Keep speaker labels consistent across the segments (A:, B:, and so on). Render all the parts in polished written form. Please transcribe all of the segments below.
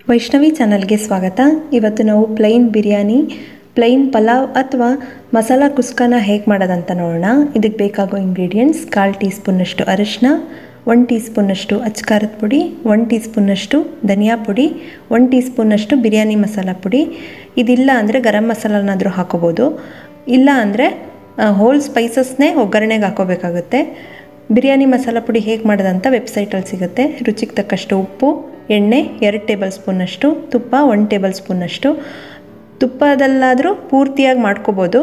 A: ವೈಷ್ಣವಿ ಚಾನಲ್ಗೆ ಸ್ವಾಗತ. ಇವತ್ತು ನಾವು ಪ್ಲೈನ್ ಬಿರಿಯಾನಿ, ಪ್ಲೈನ್ ಪಲಾವ್ ಅಥವಾ ಮಸಾಲ ಕುಸ್ಕಾನ ಹೇಗೆ ಮಾಡೋದಂತ ನೋಡೋಣ. ಇದಕ್ಕೆ ಬೇಕಾಗೋ ಇಂಗ್ರೀಡಿಯೆಂಟ್ಸ್: 1/4 ಟೀ ಸ್ಪೂನಷ್ಟು ಅರಿಶಿನ, 1 ಟೀ ಸ್ಪೂನಷ್ಟು ಅಚ್ಕಾರದ ಪುಡಿ, 1 ಟೀ ಸ್ಪೂನಷ್ಟು ಧನಿಯಾ ಪುಡಿ, 1 ಟೀ ಸ್ಪೂನಷ್ಟು ಬಿರಿಯಾನಿ ಮಸಾಲ ಪುಡಿ. ಇದಿಲ್ಲ ಅಂದರೆ ಗರಂ ಮಸಾಲನಾದರೂ ಹಾಕೋಬೋದು, ಇಲ್ಲ ಅಂದರೆ ಹೋಲ್ ಸ್ಪೈಸಸ್ನೇ ಒಗ್ಗರಣೆಗೆ ಹಾಕೋಬೇಕಾಗುತ್ತೆ. ಬಿರಿಯಾನಿ ಮಸಾಲ ಪುಡಿ ಹೇಗೆ ಮಾಡೋದಂತ ವೆಬ್ಸೈಟಲ್ಲಿ ಸಿಗುತ್ತೆ. ರುಚಿಗೆ ತಕ್ಕಷ್ಟು ಉಪ್ಪು, ಎಣ್ಣೆ 2 ಟೇಬಲ್ ಸ್ಪೂನಷ್ಟು, ತುಪ್ಪ 1 ಟೇಬಲ್ ಸ್ಪೂನಷ್ಟು. ತುಪ್ಪದಲ್ಲಾದರೂ ಪೂರ್ತಿಯಾಗಿ ಮಾಡ್ಕೋಬೋದು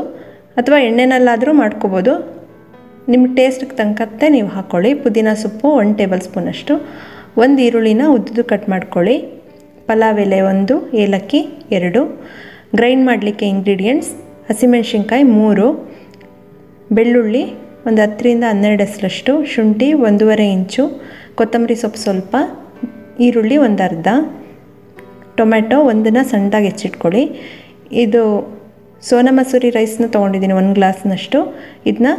A: ಅಥವಾ ಎಣ್ಣೆನಲ್ಲಾದರೂ ಮಾಡ್ಕೋಬೋದು, ನಿಮ್ಮ ಟೇಸ್ಟ್ಗೆ ತಕ್ಕಂತೆ ನೀವು ಹಾಕ್ಕೊಳ್ಳಿ. ಪುದೀನ ಸೊಪ್ಪು 1 ಟೇಬಲ್ ಸ್ಪೂನಷ್ಟು. 1 ಈರುಳ್ಳಿನ ಉದ್ದುದು ಕಟ್ ಮಾಡ್ಕೊಳ್ಳಿ. ಪಲಾವ್ ಎಲೆ 1, ಏಲಕ್ಕಿ 2. ಗ್ರೈಂಡ್ ಮಾಡಲಿಕ್ಕೆ ಇಂಗ್ರೀಡಿಯೆಂಟ್ಸ್: ಹಸಿಮೆಣಸಿನ್ಕಾಯಿ 3, ಬೆಳ್ಳುಳ್ಳಿ ಒಂದು 10ರಿಂದ 12 ಎಸಳಷ್ಟು, ಶುಂಠಿ 1.5 ಇಂಚು, ಕೊತ್ತಂಬರಿ ಸೊಪ್ಪು ಸ್ವಲ್ಪ, ಈರುಳ್ಳಿ 1 ಅರ್ಧ, ಟೊಮೆಟೊ 1ನ ಸಣ್ಣದಾಗಿ ಹೆಚ್ಚಿಟ್ಕೊಳ್ಳಿ. ಇದು ಸೋನಾ ಮಸೂರಿ ರೈಸ್ನ ತೊಗೊಂಡಿದ್ದೀನಿ 1 ಗ್ಲಾಸ್ನಷ್ಟು. ಇದನ್ನ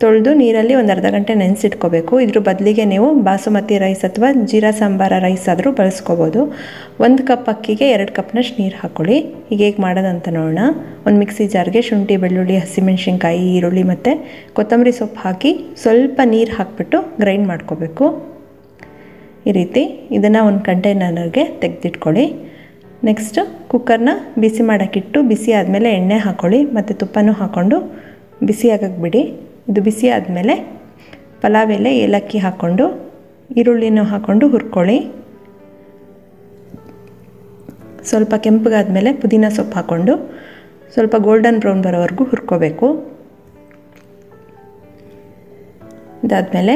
A: ತೊಳೆದು ನೀರಲ್ಲಿ 1 ಅರ್ಧ ಗಂಟೆ ನೆನೆಸಿಟ್ಕೋಬೇಕು. ಇದ್ರ ಬದಲಿಗೆ ನೀವು ಬಾಸುಮತಿ ರೈಸ್ ಅಥವಾ ಜೀರಾ ಸಾಂಬಾರ ರೈಸ್ ಆದರೂ ಬಳಸ್ಕೋಬೋದು. 1 ಕಪ್ ಅಕ್ಕಿಗೆ 2 ಕಪ್ನಷ್ಟು ನೀರು ಹಾಕ್ಕೊಳ್ಳಿ. ಈಗ ಹೇಗೆ ಮಾಡೋದಂತ ನೋಡೋಣ. ಒಂದು ಮಿಕ್ಸಿ ಜಾರ್ಗೆ ಶುಂಠಿ, ಬೆಳ್ಳುಳ್ಳಿ, ಹಸಿಮೆಣಸಿನ್ಕಾಯಿ, ಈರುಳ್ಳಿ ಮತ್ತು ಕೊತ್ತಂಬರಿ ಸೊಪ್ಪು ಹಾಕಿ ಸ್ವಲ್ಪ ನೀರು ಹಾಕಿಬಿಟ್ಟು ಗ್ರೈಂಡ್ ಮಾಡ್ಕೋಬೇಕು. ಈ ರೀತಿ ಇದನ್ನು ಒಂದು ಕಂಟೈನರ್ಗೆ ತೆಗೆದಿಟ್ಕೊಳ್ಳಿ. ನೆಕ್ಸ್ಟು ಕುಕ್ಕರ್ನ ಬಿಸಿ ಮಾಡೋಕ್ಕಿಟ್ಟು ಬಿಸಿ ಆದಮೇಲೆ ಎಣ್ಣೆ ಹಾಕ್ಕೊಳ್ಳಿ ಮತ್ತು ತುಪ್ಪನೂ ಹಾಕ್ಕೊಂಡು ಬಿಸಿ ಆಗಕ್ಕೆ ಬಿಡಿ. ಇದು ಬಿಸಿ ಆದಮೇಲೆ ಪಲಾವ್ ಎಲೆ, ಏಲಕ್ಕಿ ಹಾಕ್ಕೊಂಡು ಈರುಳ್ಳಿನೂ ಹಾಕ್ಕೊಂಡು ಹುರ್ಕೊಳ್ಳಿ. ಸ್ವಲ್ಪ ಕೆಂಪಗಾದಮೇಲೆ ಪುದೀನ ಸೊಪ್ಪು ಹಾಕ್ಕೊಂಡು ಸ್ವಲ್ಪ ಗೋಲ್ಡನ್ ಬ್ರೌನ್ ಬರೋವರೆಗೂ ಹುರ್ಕೋಬೇಕು. ಇದಾದಮೇಲೆ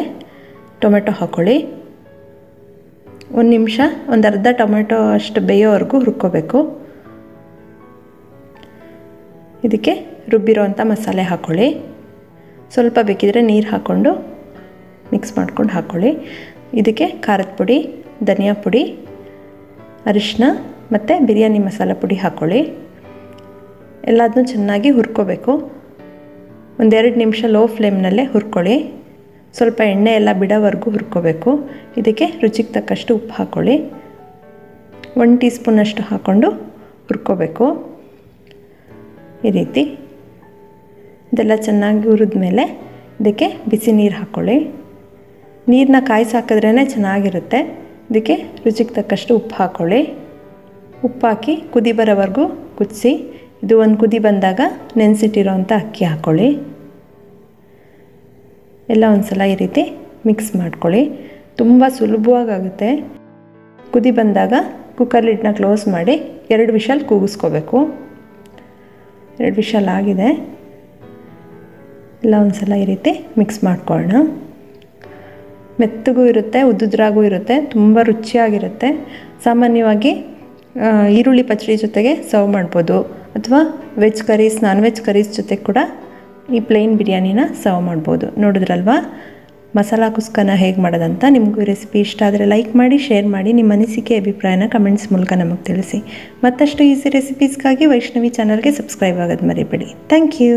A: ಟೊಮೆಟೊ ಹಾಕ್ಕೊಳ್ಳಿ. 1 ನಿಮಿಷ, ಒಂದು ಅರ್ಧ ಟೊಮೆಟೊ ಅಷ್ಟು ಬೇಯೋವರೆಗೂ ಹುರ್ಕೋಬೇಕು. ಇದಕ್ಕೆ ರುಬ್ಬಿರೋವಂಥ ಮಸಾಲೆ ಹಾಕ್ಕೊಳ್ಳಿ. ಸ್ವಲ್ಪ ಬೇಕಿದ್ರೆ ನೀರು ಹಾಕ್ಕೊಂಡು ಮಿಕ್ಸ್ ಮಾಡ್ಕೊಂಡು ಹಾಕ್ಕೊಳ್ಳಿ. ಇದಕ್ಕೆ ಖಾರದ ಪುಡಿ, ಧನಿಯಾ ಪುಡಿ, ಅರಿಶಿನ ಮತ್ತು ಬಿರಿಯಾನಿ ಮಸಾಲ ಪುಡಿ ಹಾಕ್ಕೊಳ್ಳಿ. ಎಲ್ಲದನ್ನೂ ಚೆನ್ನಾಗಿ ಹುರ್ಕೋಬೇಕು. 1-2 ನಿಮಿಷ ಲೋ ಫ್ಲೇಮ್ನಲ್ಲೇ ಹುರ್ಕೊಳ್ಳಿ. ಸ್ವಲ್ಪ ಎಣ್ಣೆ ಎಲ್ಲ ಬಿಡೋವರೆಗೂ ಹುರ್ಕೋಬೇಕು. ಇದಕ್ಕೆ ರುಚಿಗೆ ತಕ್ಕಷ್ಟು ಉಪ್ಪು ಹಾಕ್ಕೊಳ್ಳಿ. 1 ಟೀ ಸ್ಪೂನಷ್ಟು ಹಾಕ್ಕೊಂಡು ಹುರ್ಕೋಬೇಕು. ಈ ರೀತಿ ಇದೆಲ್ಲ ಚೆನ್ನಾಗಿ ಹುರಿದ್ಮೇಲೆ ಇದಕ್ಕೆ ಬಿಸಿ ನೀರು ಹಾಕ್ಕೊಳ್ಳಿ. ನೀರನ್ನ ಕಾಯಿಸಿ ಹಾಕಿದ್ರೇ ಚೆನ್ನಾಗಿರುತ್ತೆ. ಇದಕ್ಕೆ ರುಚಿಗೆ ತಕ್ಕಷ್ಟು ಉಪ್ಪು ಹಾಕ್ಕೊಳ್ಳಿ. ಉಪ್ಪು ಹಾಕಿ ಕುದಿ ಬರೋವರೆಗೂ ಕುದಿಸಿ. ಇದು ಒಂದು ಕುದಿ ಬಂದಾಗ ನೆನೆಸಿಟ್ಟಿರೋವಂಥ ಅಕ್ಕಿ ಹಾಕ್ಕೊಳ್ಳಿ. ಎಲ್ಲ ಒಂದು ಸಲ ಈ ರೀತಿ ಮಿಕ್ಸ್ ಮಾಡ್ಕೊಳ್ಳಿ. ತುಂಬ ಸುಲಭವಾಗುತ್ತೆ. ಕುದಿ ಬಂದಾಗ ಕುಕ್ಕರ್ ಲಿಡ್ನ ಕ್ಲೋಸ್ ಮಾಡಿ 2 ವಿಷಲ್ ಕೂಗಿಸ್ಕೋಬೇಕು. 2 ವಿಷಲ್ ಆಗಿದೆ. ಎಲ್ಲ ಒಂದು ಸಲ ಈ ರೀತಿ ಮಿಕ್ಸ್ ಮಾಡ್ಕೊಳ್ಳೋಣ. ಮೆತ್ತಗೂ ಇರುತ್ತೆ, ಉದ್ದುದ್ರಾಗೂ ಇರುತ್ತೆ, ತುಂಬ ರುಚಿಯಾಗಿರುತ್ತೆ. ಸಾಮಾನ್ಯವಾಗಿ ಈರುಳ್ಳಿ ಪಚ್ಚಡಿ ಜೊತೆಗೆ ಸರ್ವ್ ಮಾಡ್ಬೋದು ಅಥವಾ veg curries, non veg curries ಜೊತೆ ಕೂಡ ಈ ಪ್ಲೈನ್ ಬಿರಿಯಾನಿನ ಸರ್ವ್ ಮಾಡ್ಬೋದು. ನೋಡಿದ್ರಲ್ವಾ ಮಸಾಲ ಕುಸ್ಕಾನ ಹೇಗೆ ಮಾಡೋದಂತ. ನಿಮಗೂ ಈ ರೆಸಿಪಿ ಇಷ್ಟ ಆದರೆ ಲೈಕ್ ಮಾಡಿ, ಶೇರ್ ಮಾಡಿ, ನಿಮ್ಮ ಅನಿಸಿಕೆ ಅಭಿಪ್ರಾಯನ ಕಮೆಂಟ್ಸ್ ಮೂಲಕ ನಮಗೆ ತಿಳಿಸಿ. ಮತ್ತಷ್ಟು ಈಸಿ ರೆಸಿಪೀಸ್ಗಾಗಿ ವೈಷ್ಣವಿ ಚಾನಲ್ಗೆ ಸಬ್ಸ್ಕ್ರೈಬ್ ಆಗೋದು ಮರಿಬೇಡಿ. Thank you.